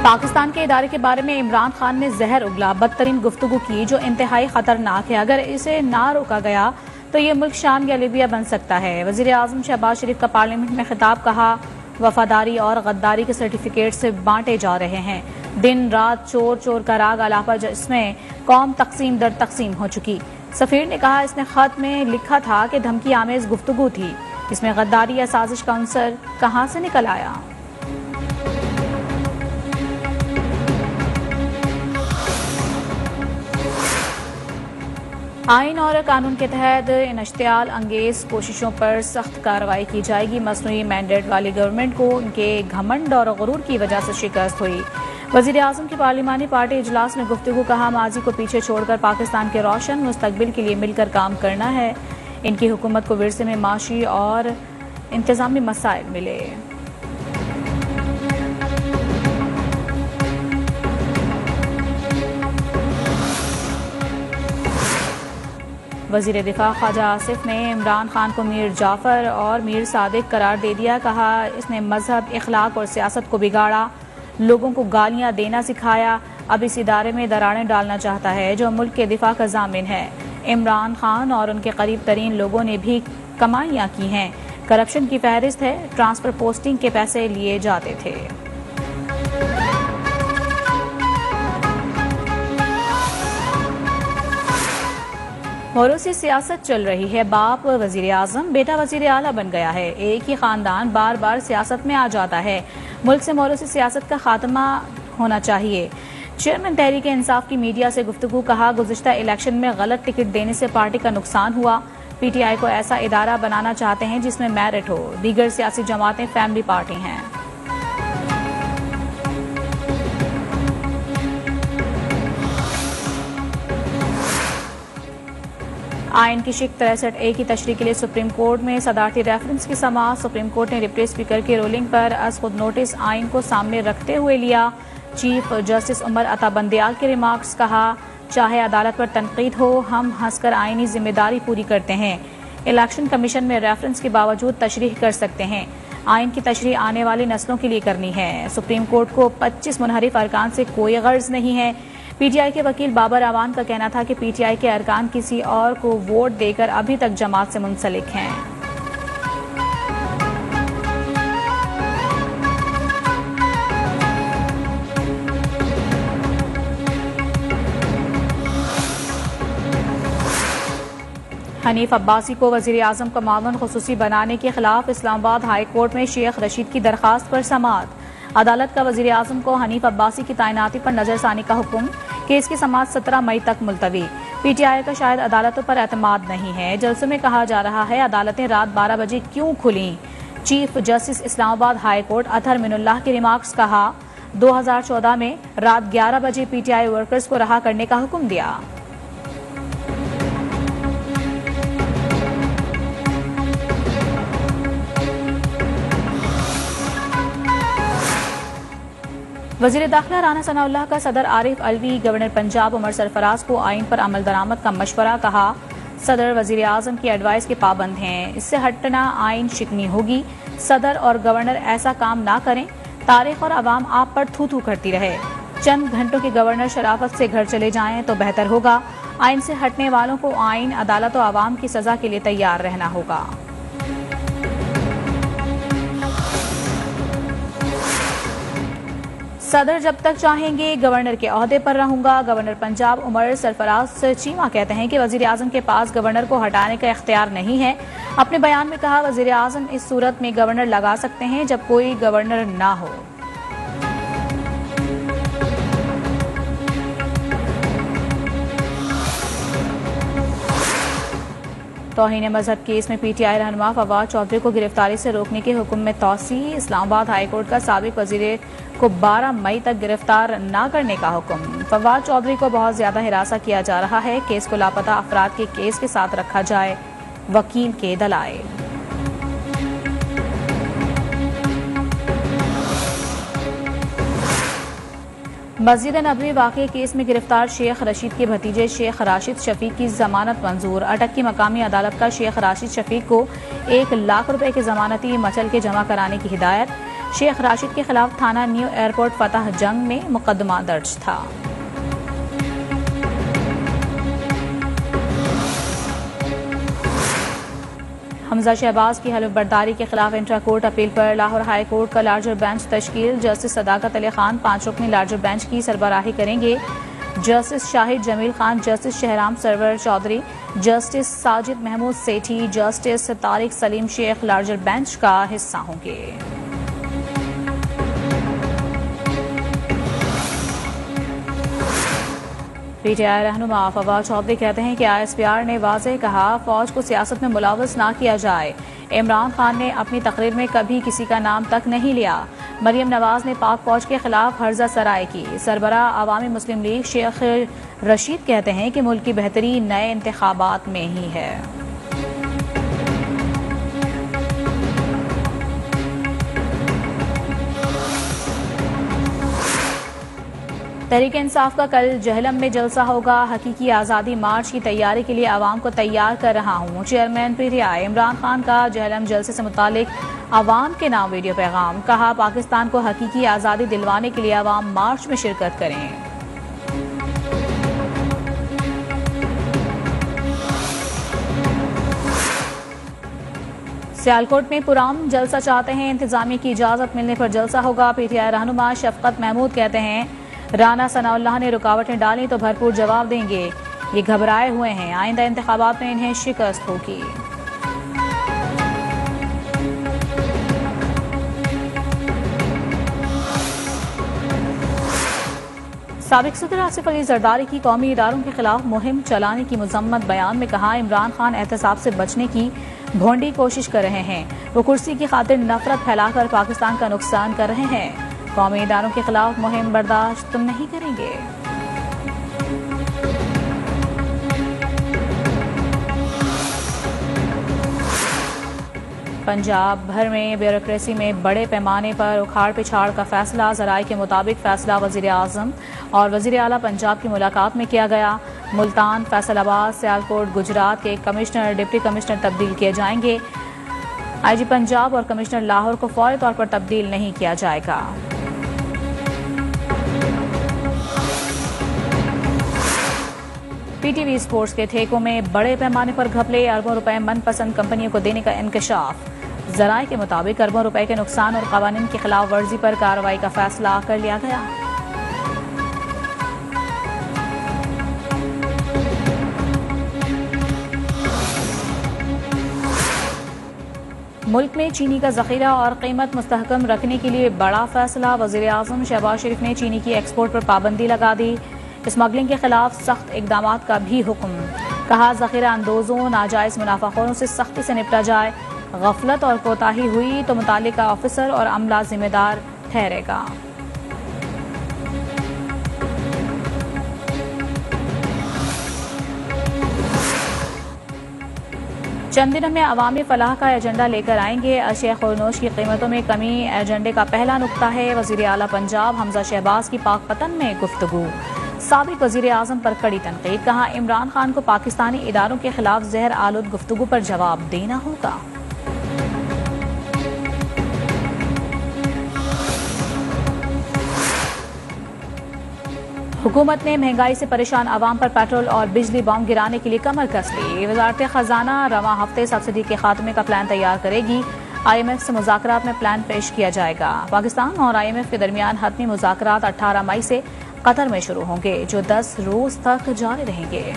पाकिस्तान के इदारे के बारे में इमरान खान ने जहर उगला, बदतरीन गुफ्तगू की जो इंतहाई खतरनाक है। अगर इसे ना रोका गया तो ये मुल्क शाम या लीबिया बन सकता है। वजीर आजम शहबाज शरीफ का पार्लियामेंट में खिताब, कहा वफादारी और गद्दारी के सर्टिफिकेट से बांटे जा रहे हैं। दिन रात चोर चोर का राग आलापा, जिसमें कौम तकसीम दर तकसीम हो चुकी। सफीर ने कहा इसने खत में लिखा था कि धमकी आमेज गुफ्तगू थी, इसमें गद्दारी या साजिश का अंसर कहां से निकल आया। आइन और कानून के तहत इन इश्तियाल अंगेज कोशिशों पर सख्त कार्रवाई की जाएगी। मसनूई मैंडेट वाली गवर्नमेंट को उनके घमंड और गुरूर की वजह से शिकस्त हुई। वजीर आजम की पार्लिमानी पार्टी इजलास में गुफ्तगू, कहा माजी को पीछे छोड़कर पाकिस्तान के रोशन मुस्तकबिल के लिए मिलकर काम करना है। इनकी हुकूमत को विरसे में माशी और इंतजामी मसाइल मिले। वजीर दिफा ख्वाजा आसिफ ने इमरान खान को मीर जाफर और मीर सादिक करार दे दिया। कहा इसने मजहब, इखलाक और सियासत को बिगाड़ा, लोगों को गालियां देना सिखाया। अब इस इदारे में दरारें डालना चाहता है जो मुल्क के दिफा का जामिन है। इमरान खान और उनके करीब तरीन लोगों ने भी कमाइयां की हैं। करप्शन की फहरिस्त है, ट्रांसफर पोस्टिंग के पैसे लिए जाते थे। मौरूसी सियासत चल रही है। बाप वजीर आजम, बेटा वजीर आला बन गया है। एक ही खानदान बार बार सियासत में आ जाता है। मुल्क से मौरूसी सियासत का खात्मा होना चाहिए। चेयरमैन तहरीक इंसाफ की मीडिया से गुफ्तगू, कहा गुज़िश्ता इलेक्शन में गलत टिकट देने से पार्टी का नुकसान हुआ। पीटीआई को ऐसा इदारा बनाना चाहते हैं जिसमें मेरिट हो। दीगर सियासी जमातें फैमिली पार्टी हैं। आइन की शिक 63A की तशरीह के लिए सुप्रीम कोर्ट में सदारती रेफरेंस की समाअत। सुप्रीम कोर्ट ने डिप्टी स्पीकर की रूलिंग पर अज खुद नोटिस आइन को सामने रखते हुए लिया। चीफ जस्टिस उमर अता बंदियाल के रिमार्क्स, कहा चाहे अदालत पर तनकीद हो, हम हंसकर आइनी जिम्मेदारी पूरी करते हैं। इलेक्शन कमीशन में रेफरेंस के बावजूद तशरीह कर सकते हैं। आइन की तशरीह आने वाली नस्लों के लिए करनी है। सुप्रीम कोर्ट को 25 मुनहरिफ अरकान से कोई गर्ज नहीं है। पीटीआई के वकील बाबर अवान का कहना था कि पीटीआई के अरकान किसी और को वोट देकर अभी तक जमात से मुंसलिक हैं। हनीफ अब्बासी को वजीर आजम का मामून खुसूसी बनाने के खिलाफ इस्लामाबाद हाई कोर्ट में शेख रशीद की दरखास्त पर समाअत। अदालत का वजीर आजम को हनीफ अब्बासी की तैनाती पर नजरसानी का हुक्म। केस की समाअत 17 मई तक मुलतवी। पीटीआई का शायद अदालतों पर एतमाद नहीं है। जलसों में कहा जा रहा है अदालतें रात 12 बजे क्यों खुली। Chief justice Islamabad high court Athar Minallah के रिमार्क्स, कहा 2014 में रात 11 बजे पीटीआई वर्कर्स को रहा करने का हुक्म दिया। वजीर दाखिला राना सनाउल्लाह का सदर आरिफ अलवी, गवर्नर पंजाब उमर सरफराज को आइन पर अमल दरामद का मशवरा। कहा सदर वजीर आजम की एडवाइस के पाबंद हैं, इससे हटना आइन शिकनी होगी। सदर और गवर्नर ऐसा काम ना करें, तारीख और अवाम आप पर थू थू करती रहे। चंद घंटों के गवर्नर शराफत से घर चले जाएं तो बेहतर होगा। आइन से हटने वालों को आइन, अदालत और अवाम की सजा के लिए तैयार रहना होगा। सदर जब तक चाहेंगे गवर्नर के ओहदे पर रहूंगा। गवर्नर पंजाब उमर सरफराज चीमा कहते हैं कि वजीर आजम के पास गवर्नर को हटाने का इख्तियार नहीं है। अपने बयान में कहा वजीर आजम इस सूरत में गवर्नर लगा सकते हैं जब कोई गवर्नर ना हो। तौहीन मजहब केस में पीटीआई रहनुमा फवाद चौधरी को गिरफ्तारी से रोकने के हुक्म में तौसी। इस्लामाबाद हाईकोर्ट का साबिक वजीर को 12 मई तक गिरफ्तार न करने का हुक्म। फवाद चौधरी को बहुत ज्यादा हिरासा किया जा रहा है। केस को लापता अफराद के केस के साथ रखा जाए, वकील के दलाइल। मस्जिद नबवी वाक़े केस में गिरफ्तार शेख रशीद के भतीजे शेख राशिद शफीक की जमानत मंजूर। अटक की मकामी अदालत का शेख राशिद शफीक को 1 लाख रुपए की जमानती मचल के जमा कराने की हिदायत। शेख राशिद के खिलाफ थाना न्यू एयरपोर्ट फतह जंग में मुकदमा दर्ज था। हमजा शहबाज की हलफ बर्दारी के खिलाफ इंट्रा कोर्ट अपील पर लाहौर हाई कोर्ट का लार्जर बेंच तश्कील। जस्टिस सदाकत अली खान 5 रुकनी लार्जर बेंच की सरबराही करेंगे। Justice Shahid Jamil Khan, justice Shahram Sarwar Chaudhry, justice Sajid Mahmood Sethi, justice Tariq Saleem Sheikh larger bench का हिस्सा होंगे। पीटीआई रहनुमा फवाद चौधरी कहते हैं कि ISPR ने वाज़ेह कहा फौज को सियासत में मुलव्वस ना किया जाए। इमरान खान ने अपनी तकरीर में कभी किसी का नाम तक नहीं लिया। मरियम नवाज ने पाक फौज के खिलाफ हर्जा सराय की। सरबराह अवामी मुस्लिम लीग शेख रशीद कहते हैं कि मुल्क की बेहतरी नए इंतखाबात में ही है। तहरीक इंसाफ का कल जहलम में जलसा होगा। हकीकी आज़ादी मार्च की तैयारी के लिए आवाम को तैयार कर रहा हूँ। चेयरमैन पीटीआई इमरान खान का जहलम जलसे से मुतालिक आवाम के नाम वीडियो पैगाम। कहा पाकिस्तान को हकीकी आज़ादी दिलवाने के लिए आवाम मार्च में शिरकत करें। सियालकोट में पुराम जलसा चाहते हैं, इंतजामिया की इजाजत मिलने पर जलसा होगा। पीटीआई रहनुमा शफकत महमूद कहते हैं राना सनाउल्लाह ने रुकावटें डाली तो भरपूर जवाब देंगे। ये घबराए हुए हैं, आइंदा इंतखाबात में इन्हें शिकस्त होगी। साबिक सदर आसिफ अली जरदारी की कौमी इदारों के खिलाफ मुहिम चलाने की मजम्मत। बयान में कहा इमरान खान एहतसाब से बचने की भोंडी कोशिश कर रहे हैं। वो कुर्सी की खातिर नफरत फैलाकर पाकिस्तान का नुकसान कर रहे हैं। कौमी इदारों के खिलाफ मुहिम बर्दाश्त नहीं करेंगे। पंजाब भर में ब्यूरोक्रेसी में बड़े पैमाने पर उखाड़ पिछाड़ का फैसला। ज़राए के मुताबिक फैसला वज़ीर आज़म और वज़ीर आला पंजाब की मुलाकात में किया गया। मुल्तान, फैसलाबाद, सियालकोट, गुजरात के कमिश्नर, डिप्टी कमिश्नर तब्दील किए जाएंगे। IG पंजाब और कमिश्नर लाहौर को फौरी तौर पर तब्दील नहीं किया जाएगा। PTV स्पोर्ट्स के ठेकों में बड़े पैमाने पर घपले। अरबों रुपए मनपसंद कंपनियों को देने का इंकशाफ। ज़राए के मुताबिक अरबों रुपए के नुकसान और कवानीन की खिलाफ वर्जी पर कार्रवाई का फैसला कर लिया गया। मुल्क में चीनी का जखीरा और कीमत मुस्तहकम रखने के लिए बड़ा फैसला। वज़ीर आज़म शहबाज शरीफ ने चीनी की एक्सपोर्ट पर पाबंदी लगा दी। स्मगलिंग के खिलाफ सख्त इकदाम का भी हुक्म। कहा जखीरा अंदोजों, नाजायज मुनाफाखोरों से सख्ती से निपटा जाए। गफलत और कोताही हुई तो मुतालिका ऑफिसर और अमला जिम्मेदार ठहरेगा। चंद दिनों में अवामी फलाह का एजेंडा लेकर आएंगे। अशिया खुरनोश की कीमतों में कमी एजेंडे का पहला नुक्ता है। वज़ीर आला पंजाब हमजा शहबाज की पाक पतन में गुफ्तगू। साबिक वज़ीर आज़म पर कड़ी तनकीद। कहा इमरान खान को पाकिस्तानी इदारों के खिलाफ जहर आलूद गुफ्तगू पर जवाब देना होगा। हुकूमत ने महंगाई से परेशान आवाम पर पेट्रोल और बिजली बम गिराने के लिए कमर कस ली। वजारत खजाना रवां हफ्ते सब्सिडी के खात्मे का प्लान तैयार करेगी। IMF से मुज़ाकरात में प्लान पेश किया जाएगा। पाकिस्तान और IMF के दरमियान हतमी मुज़ाकरात 18 मई से कतर में शुरू होंगे, जो 10 रोज तक जारी रहेंगे।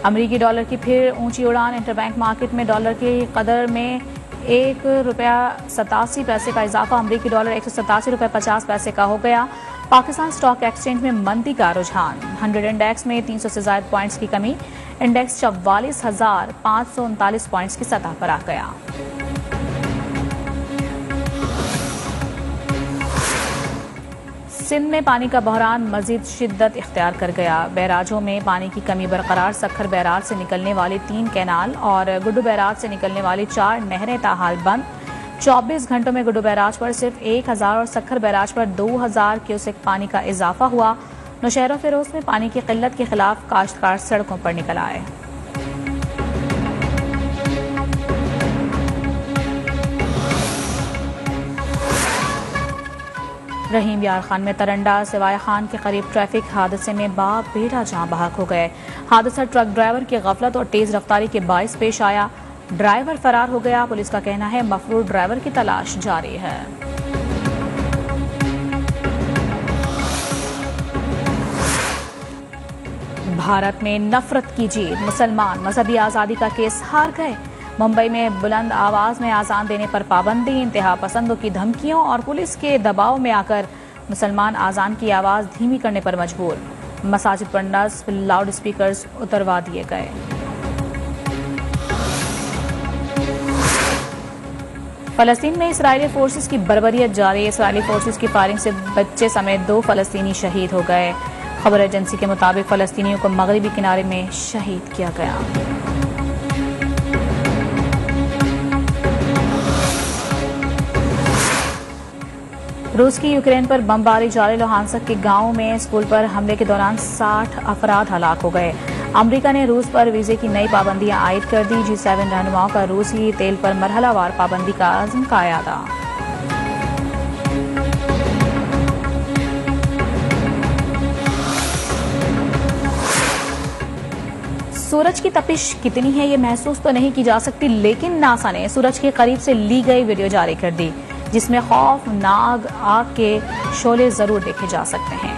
अमरीकी डॉलर की फिर ऊंची उड़ान। इंटरबैंक मार्केट में डॉलर की कदर में ₹1.87 का इजाफा। अमरीकी डॉलर 187 रुपये 50 पैसे का हो गया। पाकिस्तान स्टॉक एक्सचेंज में मंदी का रुझान। 100 इंडेक्स में 300 से ज्यादा पॉइंट्स की कमी। इंडेक्स 44,539 पॉइंट्स की सतह पर आ गया। सिंध में पानी का बहरान मजीद शिद्दत इख्तियार कर गया। बैराजों में पानी की कमी बरकरार। सखर बैराज से निकलने वाली 3 कैनाल और गुड्डू बैराज से निकलने वाली 4 नहरें ताहाल बंद। 24 घंटों में गुड्डू बैराज पर सिर्फ 1000 और सखर बैराज पर 2000 क्यूसेक पानी का इजाफा हुआ। नौशहरा फिरोज में पानी की किल्लत के खिलाफ काश्तकार सड़कों पर निकल आए। रहीम यार खान में तरंडा सिवाय खान के करीब ट्रैफिक हादसे में बाप बेटा जहां बहक हो गए। हादसा ट्रक ड्राइवर की गफलत और तेज रफ्तारी के बाइस पेश आया। ड्राइवर फरार हो गया। पुलिस का कहना है मफरूर ड्राइवर की तलाश जारी है। भारत में नफरत की जीत, मुसलमान मजहबी आजादी का केस हार गए। मुंबई में बुलंद आवाज में आजान देने पर पाबंदी, इंतहा पसंदों की धमकियों और पुलिस के दबाव में आकर मुसलमान आजान की आवाज धीमी करने पर मजबूर। मसाजिद पर नस्ब लाउड स्पीकर्स उतरवा दिए गए। फलस्तीन में इसराइली फोर्सेस की बर्बरियत जारी। इसराइली फोर्सेस की फायरिंग से बच्चे समेत 2 फलस्तीनी शहीद हो गए। खबर एजेंसी के मुताबिक फलस्तीनियों को मगरबी किनारे में शहीद किया गया। रूस की यूक्रेन पर बमबारी जारी। लुहांस्क के गांव में स्कूल पर हमले के दौरान 60 अफराद हलाक हो गए। अमेरिका ने रूस पर वीजे की नई पाबंदियां आयद कर दी। G7 रहनुमाओं का रूसी तेल पर मरहलावार पाबंदी का अज़्म का इरादा। सूरज की तपिश कितनी है ये महसूस तो नहीं की जा सकती, लेकिन नासा ने सूरज के करीब से ली गई वीडियो जारी कर दी जिसमें खौफनाक आग के शोले जरूर देखे जा सकते हैं।